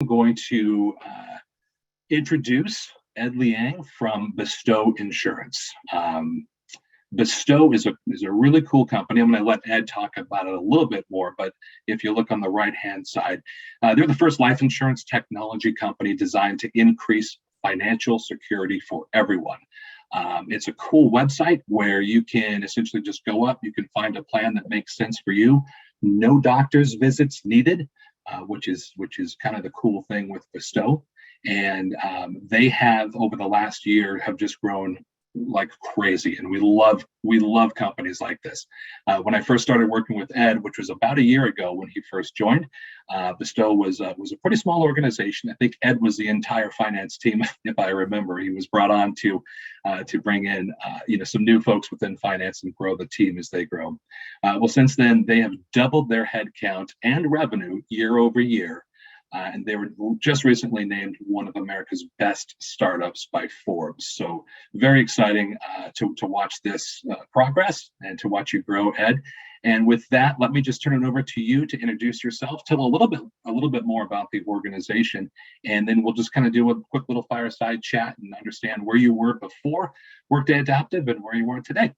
going to introduce Ed Liang from Bestow Insurance. Bestow is a really cool company. I'm going to let Ed talk about it a little bit more, but if you look on the right-hand side, they're the first life insurance technology company designed to increase financial security for everyone. It's a cool website where you can essentially just go up, you can find a plan that makes sense for you. No doctor's visits needed, which is kind of the cool thing with Bestow. And they have over the last year have just grown like crazy, and we love companies like this. When I first started working with Ed, which was about a year ago when he first joined, Bestow was a pretty small organization. I think Ed was the entire finance team, if I remember. He was brought on to bring in some new folks within finance and grow the team as they grow. Well, since then they have doubled their headcount and revenue year over year. And they were just recently named one of America's best startups by Forbes. So very exciting to watch this progress and to watch you grow, Ed. And with that, let me just turn it over to you to introduce yourself, tell a little bit more about the organization, and then we'll just kind of do a quick little fireside chat and understand where you were before Workday Adaptive and where you are today.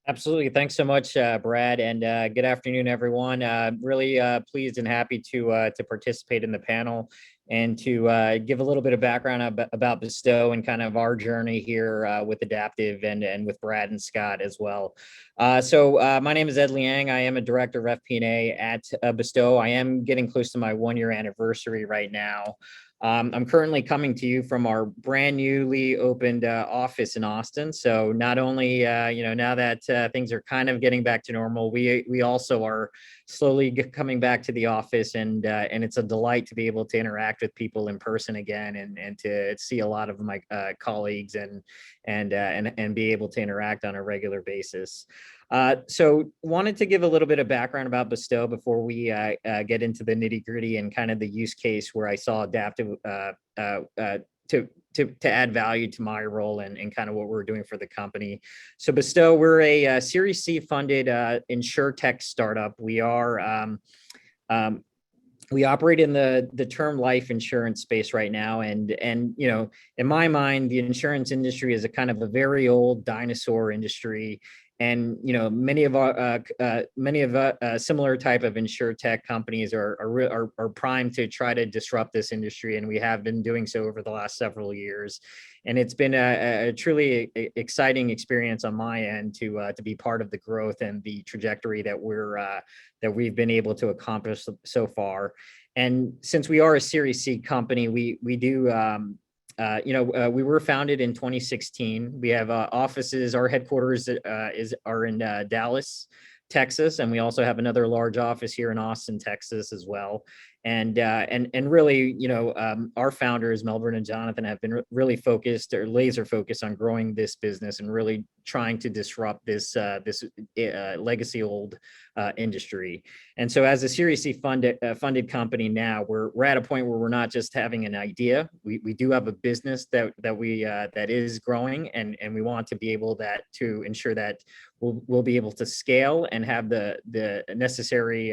Absolutely. Thanks so much, Brad, and good afternoon, everyone. Really pleased and happy to participate in the panel and to give a little bit of background about Bestow and kind of our journey here with Adaptive and with Brad and Scott as well. So my name is Ed Liang. I am a director of FP&A at Bestow. I am getting close to my 1-year anniversary right now. I'm currently coming to you from our brand newly opened office in Austin. So not only, now that things are kind of getting back to normal, we also are slowly coming back to the office, and it's a delight to be able to interact with people in person again, and to see a lot of my colleagues and be able to interact on a regular basis. So wanted to give a little bit of background about Bestow before we get into the nitty gritty and kind of the use case where I saw Adaptive to add value to my role and kind of what we're doing for the company. So Bestow, we're a Series C funded insurtech startup. We operate in the term life insurance space right now, and in my mind, the insurance industry is a kind of a very old dinosaur industry. And many of similar type of insurtech companies are primed to try to disrupt this industry, and we have been doing so over the last several years. And it's been a truly exciting experience on my end to be part of the growth and the trajectory that we've been able to accomplish so far. And since we are a Series C company, we do. We were founded in 2016. We have offices. Our headquarters are in Dallas, Texas, and we also have another large office here in Austin, Texas, as well. And really, our founders, Melbourne and Jonathan, have been really focused or laser focused on growing this business and really trying to disrupt this legacy old industry. And so, as a Series C funded company now, we're at a point where we're not just having an idea. We do have a business that is growing, and we want to be able to ensure that we'll be able to scale and have the necessary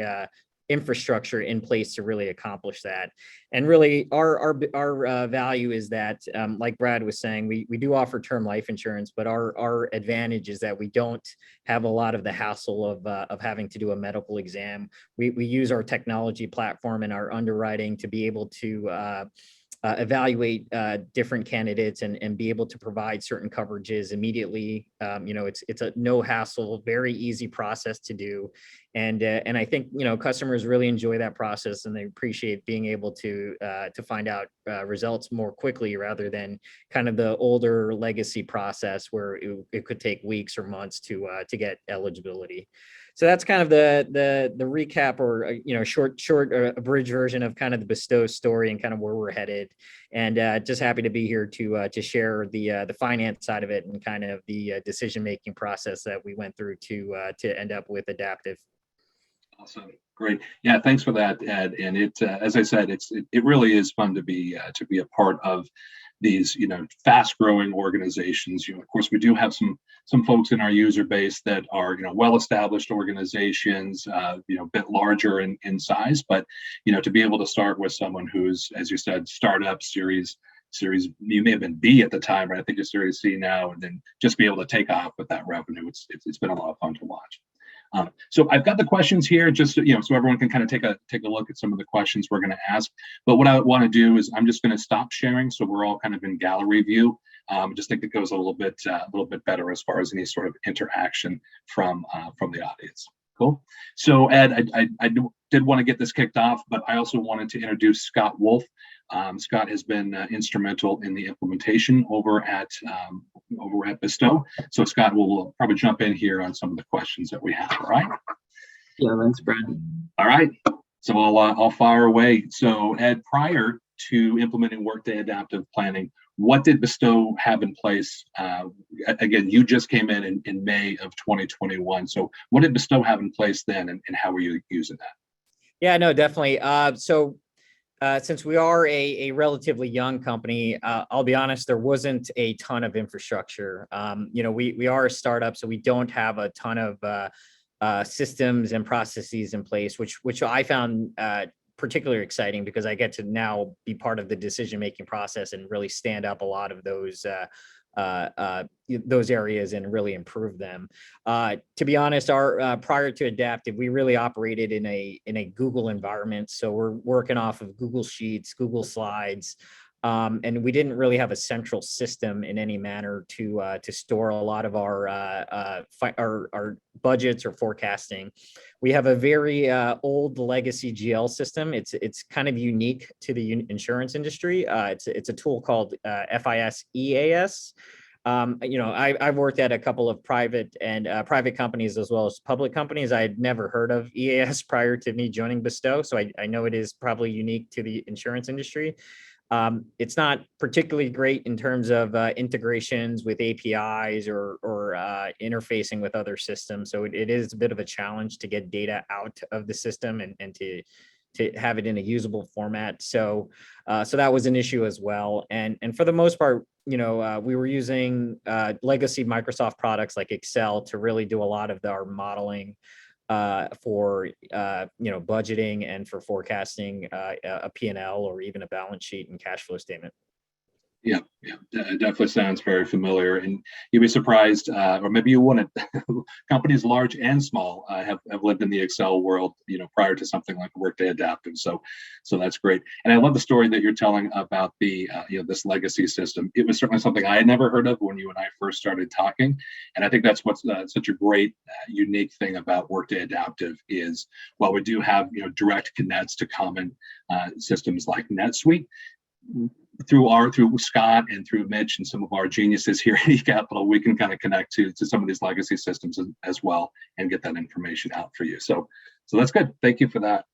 infrastructure in place to really accomplish that. And really our value is that, like Brad was saying, we do offer term life insurance, but our advantage is that we don't have a lot of the hassle of having to do a medical exam. We use our technology platform and our underwriting to be able to evaluate different candidates and be able to provide certain coverages immediately. It's a no hassle, very easy process to do. And I think, customers really enjoy that process, and they appreciate being able to find out results more quickly rather than kind of the older legacy process where it could take weeks or months to get eligibility. So that's kind of the recap, or short abridged version of kind of the Bestow story and kind of where we're headed. And just happy to be here to share the finance side of it and kind of the decision making process that we went through to end up with Adaptive. Awesome, great, yeah. Thanks for that, Ed. And it, as I said, it really is fun to be a part of these fast growing organizations. Of course, we do have some folks in our user base that are well established organizations, a bit larger in size, but to be able to start with someone who's, as you said, startup series, you may have been B at the time, right? I think you're Series C now, and then just be able to take off with that revenue. It's been a lot of fun to watch. So I've got the questions here, just so everyone can kind of take a look at some of the questions we're going to ask. But what I want to do is I'm just going to stop sharing, so we're all kind of in gallery view. I just think it goes a little bit better as far as any sort of interaction from the audience. Cool. So Ed, I did want to get this kicked off, but I also wanted to introduce Scott Wolf. Scott has been instrumental in the implementation over at Bestow. So Scott will probably jump in here on some of the questions that we have. All right. Yeah, thanks, Brad. All right. So I'll fire away. So Ed, prior to implementing Workday Adaptive Planning, what did Bestow have in place? Again, you just came in May of 2021. So what did Bestow have in place then, and how were you using that? Yeah, no, definitely. Since we are a relatively young company, I'll be honest, there wasn't a ton of infrastructure. We are a startup, so we don't have a ton of systems and processes in place, which I found particularly exciting because I get to now be part of the decision-making process and really stand up a lot of those areas and really improve them. To be honest, our prior to Adaptive, we really operated in a Google environment. So we're working off of Google Sheets, Google Slides, and we didn't really have a central system in any manner to store a lot of our budgets or forecasting. We have a very old legacy GL system. It's kind of unique to the insurance industry. It's a tool called FIS EAS. I've worked at a couple of private companies as well as public companies. I had never heard of EAS prior to me joining Bestow, so I know it is probably unique to the insurance industry. It's not particularly great in terms of integrations with APIs or interfacing with other systems. So it is a bit of a challenge to get data out of the system and to have it in a usable format. So that was an issue as well. And for the most part, we were using legacy Microsoft products like Excel to really do a lot of our modeling for budgeting and for forecasting a P&L or even a balance sheet and cash flow statement. Yeah, it definitely sounds very familiar, and you'd be surprised, or maybe you wouldn't. Companies large and small have lived in the Excel world, prior to something like Workday Adaptive. So that's great, and I love the story that you're telling about the this legacy system. It was certainly something I had never heard of when you and I first started talking, and I think that's what's such a great, unique thing about Workday Adaptive is while we do have direct connects to common systems like NetSuite. Through Scott and through Mitch and some of our geniuses here at eCapital, we can kind of connect to some of these legacy systems as well and get that information out for you. So that's good. Thank you for that.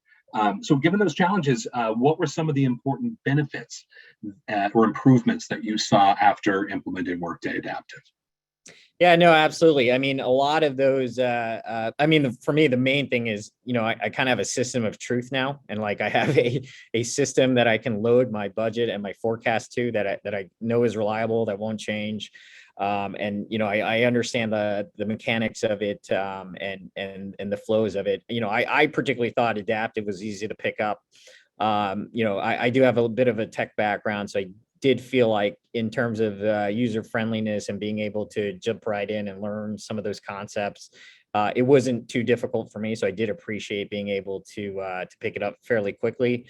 So given those challenges, what were some of the important benefits or improvements that you saw after implementing Workday Adaptive? Yeah, no, absolutely. I mean, a lot of those, for me, the main thing is, I kind of have a system of truth now. And like, I have a system that I can load my budget and my forecast to that I know is reliable, that won't change. I understand the mechanics of it and the flows of it. I particularly thought Adaptive was easy to pick up. I do have a bit of a tech background, so I did feel like in terms of user friendliness and being able to jump right in and learn some of those concepts, it wasn't too difficult for me. So I did appreciate being able to pick it up fairly quickly.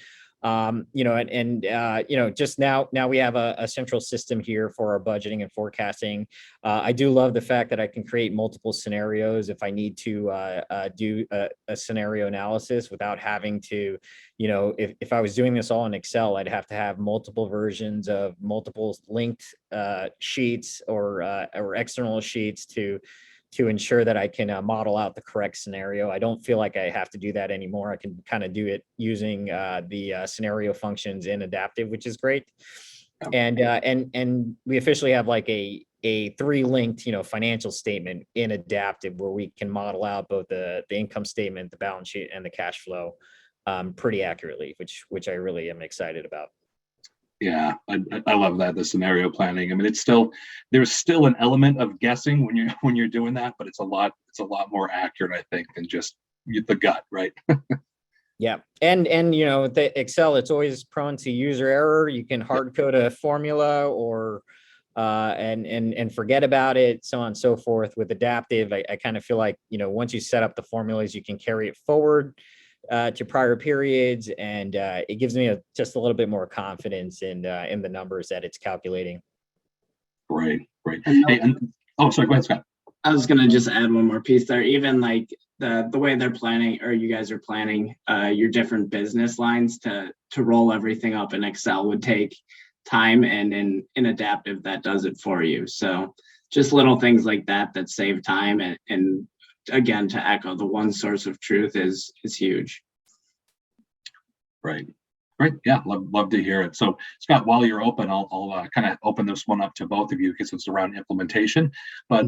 Just now we have a central system here for our budgeting and forecasting. I do love the fact that I can create multiple scenarios if I need to do a scenario analysis without having to, if I was doing this all in Excel, I'd have to have multiple versions of multiple linked sheets or external sheets to ensure that I can model out the correct scenario. I don't feel like I have to do that anymore. I can kind of do it using the scenario functions in Adaptive, which is great. And we officially have like a 3-linked, financial statement in Adaptive where we can model out both the income statement, the balance sheet, and the cash flow pretty accurately, which I really am excited about. Yeah, I love that, the scenario planning. I mean, there's still an element of guessing when you're doing that, but it's a lot more accurate, I think, than just the gut, right? Yeah. And the Excel, it's always prone to user error. You can hard code a formula or and forget about it, so on and so forth. With adaptive, I kind of feel like, once you set up the formulas, you can carry it forward to prior periods, and it gives me just a little bit more confidence in the numbers that it's calculating. Great. And Hey, oh, sorry, go ahead, Scott. I was gonna just add one more piece there. Even like the way they're planning, or you guys are planning your different business lines to roll everything up in Excel would take time, and in adaptive that does it for you. So just little things like that save time, and again, to echo, the one source of truth is huge. Right. Great. Yeah, love to hear it. So, Scott, while you're open, I'll kind of open this one up to both of you because it's around implementation. But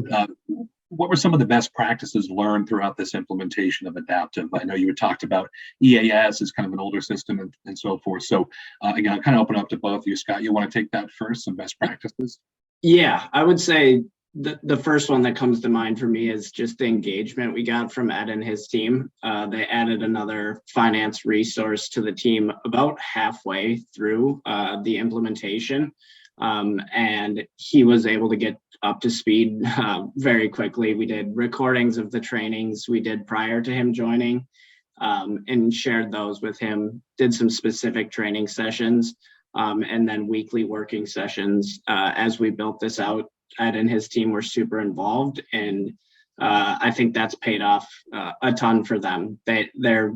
what were some of the best practices learned throughout this implementation of adaptive? I know you had talked about EAS as kind of an older system and so forth. So, again, I'll kind of open up to both of you. Scott, you want to take that first, some best practices? Yeah, I would say the first one that comes to mind for me is just the engagement we got from Ed and his team. They added another finance resource to the team about halfway through the implementation. And he was able to get up to speed very quickly. We did recordings of the trainings we did prior to him joining, and shared those with him, did some specific training sessions, and then weekly working sessions as we built this out. Ed and his team were super involved, and I think that's paid off a ton for them. They're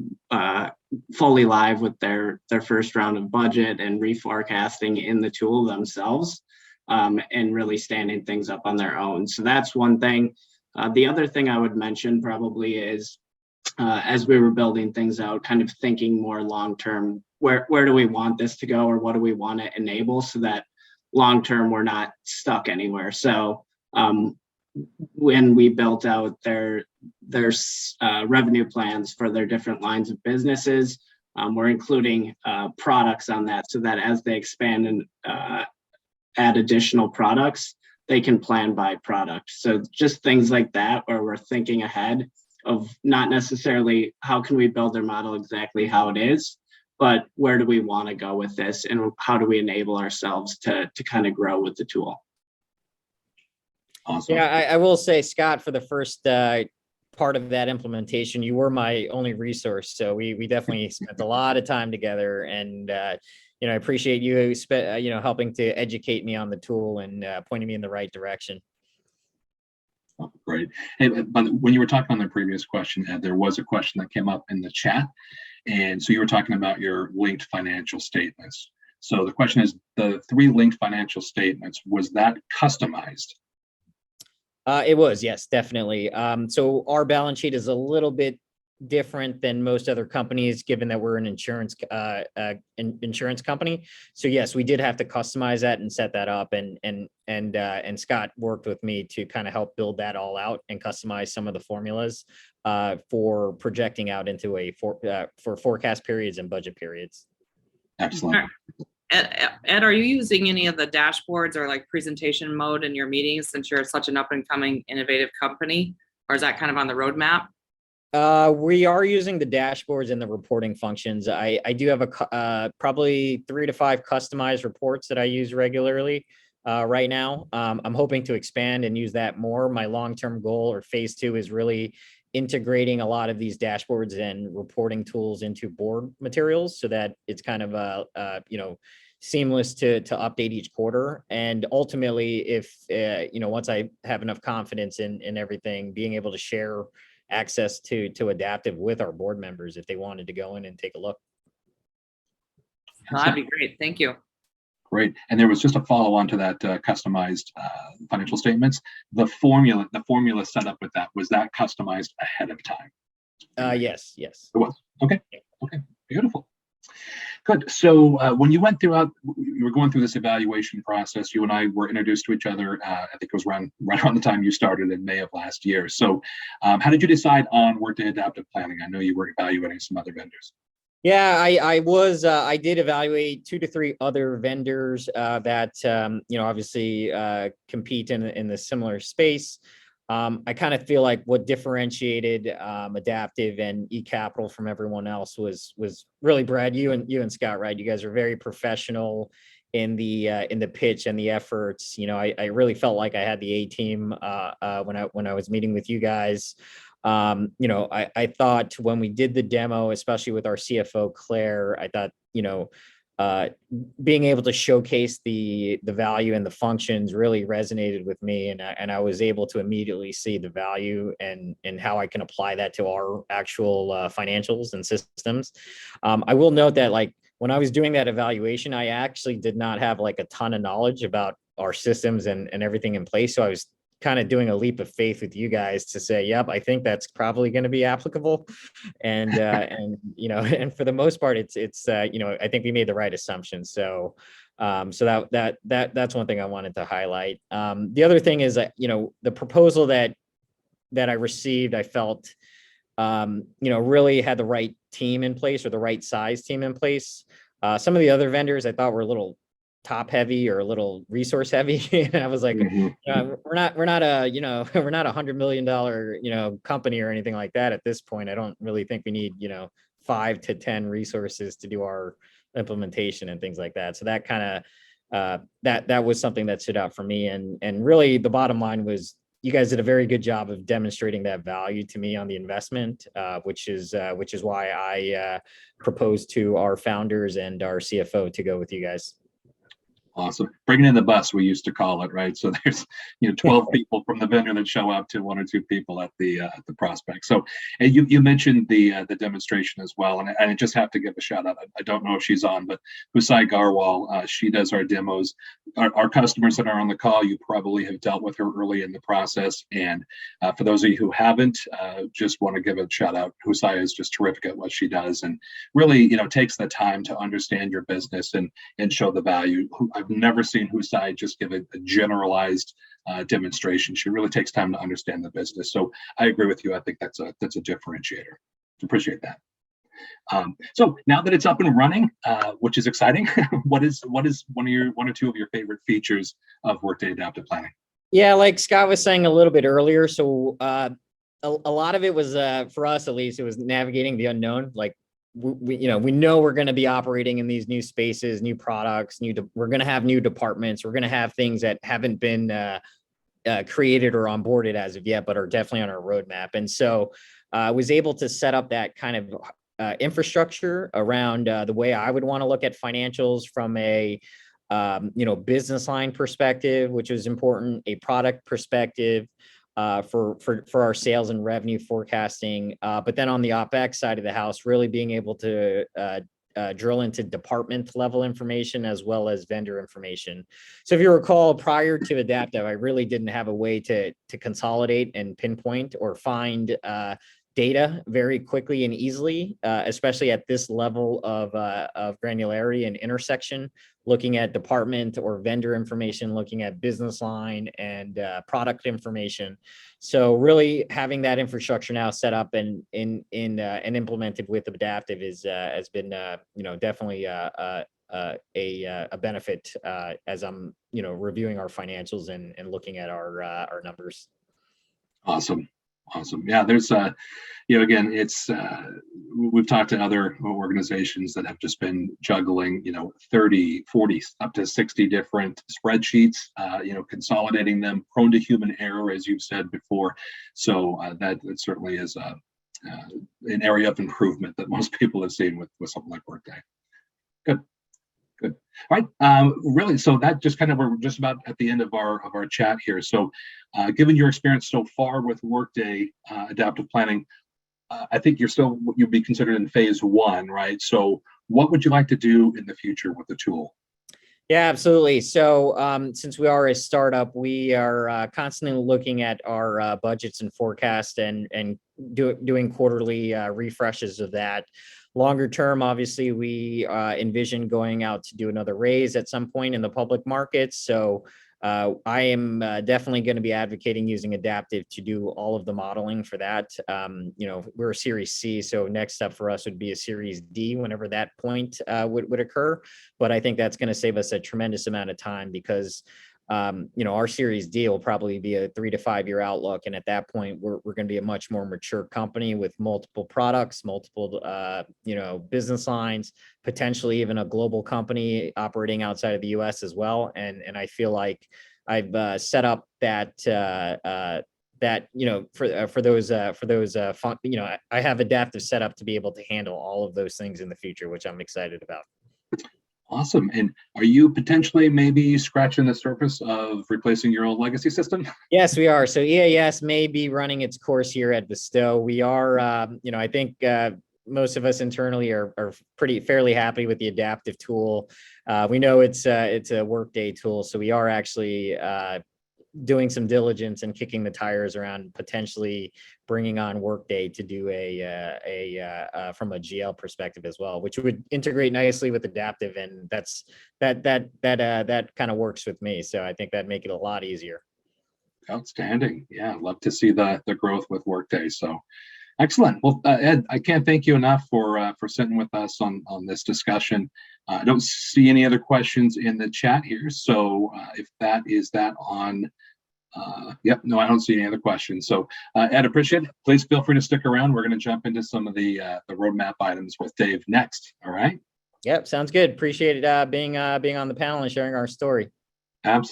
fully live with their first round of budget and reforecasting in the tool themselves, and really standing things up on their own. So that's one thing. The other thing I would mention probably is, as we were building things out, kind of thinking more long term, where do we want this to go, or what do we want to enable, so that long term we're not stuck anywhere. So when we built out their revenue plans for their different lines of businesses, we're including products on that, so that as they expand and add additional products, they can plan by product. So just things like that, where we're thinking ahead of not necessarily how can we build their model exactly how it is, but where do we want to go with this, and how do we enable ourselves to kind of grow with the tool? Awesome. Yeah, I will say, Scott, for the first part of that implementation, you were my only resource. So we definitely spent a lot of time together, and I appreciate you helping to educate me on the tool and pointing me in the right direction. Oh, great. Hey, but when you were talking on the previous question, Ed, there was a question that came up in the chat. And so you were talking about your linked financial statements. So the question is, the 3 linked financial statements, was that customized? It was, yes, definitely. So our balance sheet is a little bit different than most other companies, given that we're an insurance company. So yes, we did have to customize that and set that up, and Scott worked with me to kind of help build that all out and customize some of the formulas for projecting out into for forecast periods and budget periods. Excellent. Ed, are you using any of the dashboards or like presentation mode in your meetings, since you're such an up and coming innovative company, or is that kind of on the roadmap? We are using the dashboards and the reporting functions. I do have probably 3 to 5 customized reports that I use regularly right now. I'm hoping to expand and use that more. My long-term goal, or phase 2, is really integrating a lot of these dashboards and reporting tools into board materials, so that it's kind of seamless to update each quarter. And ultimately, if once I have enough confidence in everything, being able to share access to adaptive with our board members if they wanted to go in and take a look. That'd be great. Thank you. Great. And there was just a follow on to that customized financial statements. The formula set up with that, was that customized ahead of time? Yes. It was. Okay. Okay. Beautiful. Good. So when you went throughout, you were going through this evaluation process, you and I were introduced to each other. I think it was right around the time you started in May of last year. So how did you decide on Workday Adaptive Planning? I know you were evaluating some other vendors. Yeah, I did evaluate 2 to 3 other vendors that obviously compete in the similar space. I kind of feel like what differentiated Adaptive and eCapital from everyone else was really, Brad, you and Scott, right? You guys are very professional in the pitch and the efforts. I really felt like I had the A team when I was meeting with you guys. I thought when we did the demo, especially with our CFO Claire, I thought uh, being able to showcase the value and the functions really resonated with me, and I was able to immediately see the value and how I can apply that to our actual financials and systems. I will note that like when I was doing that evaluation, I actually did not have like a ton of knowledge about our systems and everything in place. So I was kind of doing a leap of faith with you guys to say, yep, I think that's probably going to be applicable. And and for the most part, it's I think we made the right assumption. So that's one thing I wanted to highlight. The other thing is that, the proposal that I received, I felt really had the right team in place, or the right size team in place. Some of the other vendors I thought were a little top heavy or a little resource heavy. And I was like, Mhm. we're not we're not $100 million, company or anything like that at this point. I don't really think we need, 5 to 10 resources to do our implementation and things like that. So that kind of, that was something that stood out for me. And really the bottom line was, you guys did a very good job of demonstrating that value to me on the investment, which is why I proposed to our founders and our CFO to go with you guys. Awesome. Bringing in the bus, we used to call it, right? So there's 12 people from the vendor that show up to 1 or 2 people at the prospect. So, and you mentioned the demonstration as well, and I just have to give a shout out. I don't know if she's on, but Husai Garwal, she does our demos. Our customers that are on the call, you probably have dealt with her early in the process. And for those of you who haven't, just want to give a shout out. Husai is just terrific at what she does, and really takes the time to understand your business and show the value. I've never seen Husai just give a generalized demonstration. She really takes time to understand the business. So I agree with you. I think that's a differentiator. Appreciate that. So now that it's up and running, which is exciting, what is one or two of your favorite features of Workday Adaptive Planning? Yeah, like Scott was saying a little bit earlier. So a lot of it was for us, at least, it was navigating the unknown. Like we know we're going to be operating in these new spaces, new products, we're going to have new departments. We're going to have things that haven't been created or onboarded as of yet, but are definitely on our roadmap. And so I was able to set up that kind of infrastructure around the way I would want to look at financials from a business line perspective, which is important, a product perspective, for our sales and revenue forecasting. But then on the OpEx side of the house, really being able to drill into department level information as well as vendor information. So if you recall, prior to Adaptive, I really didn't have a way to consolidate and pinpoint or find data very quickly and easily, especially at this level of granularity and intersection, looking at department or vendor information, looking at business line and product information. So really having that infrastructure now set up and implemented with Adaptive has been definitely a benefit as I'm reviewing our financials and looking at our numbers. Awesome. Yeah, there's again, it's we've talked to other organizations that have just been juggling 30, 40, up to 60 different spreadsheets, consolidating them, prone to human error, as you've said before. So that certainly is an area of improvement that most people have seen with something like Workday. Good. All right. Really, so that just we're just about at the end of our chat here. So given your experience so far with Workday Adaptive Planning, I think you'd be considered in phase 1, right? So what would you like to do in the future with the tool? Yeah, absolutely. So since we are a startup, we are constantly looking at our budgets and forecast and doing quarterly refreshes of that. Longer term, obviously, we envision going out to do another raise at some point in the public markets. So I am definitely going to be advocating using Adaptive to do all of the modeling for that. We're a Series C, so next step for us would be a Series D whenever that point would occur. But I think that's going to save us a tremendous amount of time because our Series D will probably be a 3 to 5 year outlook. And at that point, we're going to be a much more mature company with multiple products, multiple, business lines, potentially even a global company operating outside of the US as well. And I feel like I've set up that, for those, I have Adaptive set up to be able to handle all of those things in the future, which I'm excited about. Awesome. And are you potentially maybe scratching the surface of replacing your old legacy system? Yes, we are. So EAS may be running its course here at Bestow. We are, I think most of us internally are fairly happy with the Adaptive tool. We know it's a Workday tool, so we are actually doing some diligence and kicking the tires around potentially bringing on Workday to do from a GL perspective as well, which would integrate nicely with Adaptive, and that kind of works with me. So I think that'd make it a lot easier. Outstanding. Yeah, love to see the growth with Workday. So excellent. Well, Ed, I can't thank you enough for sitting with us on this discussion. I don't see any other questions in the chat here. So if that is that on, no, I don't see any other questions. So Ed, appreciate it. Please feel free to stick around. We're going to jump into some of the roadmap items with Dave next. All right. Yep. Sounds good. Appreciate it being on the panel and sharing our story. Absolutely.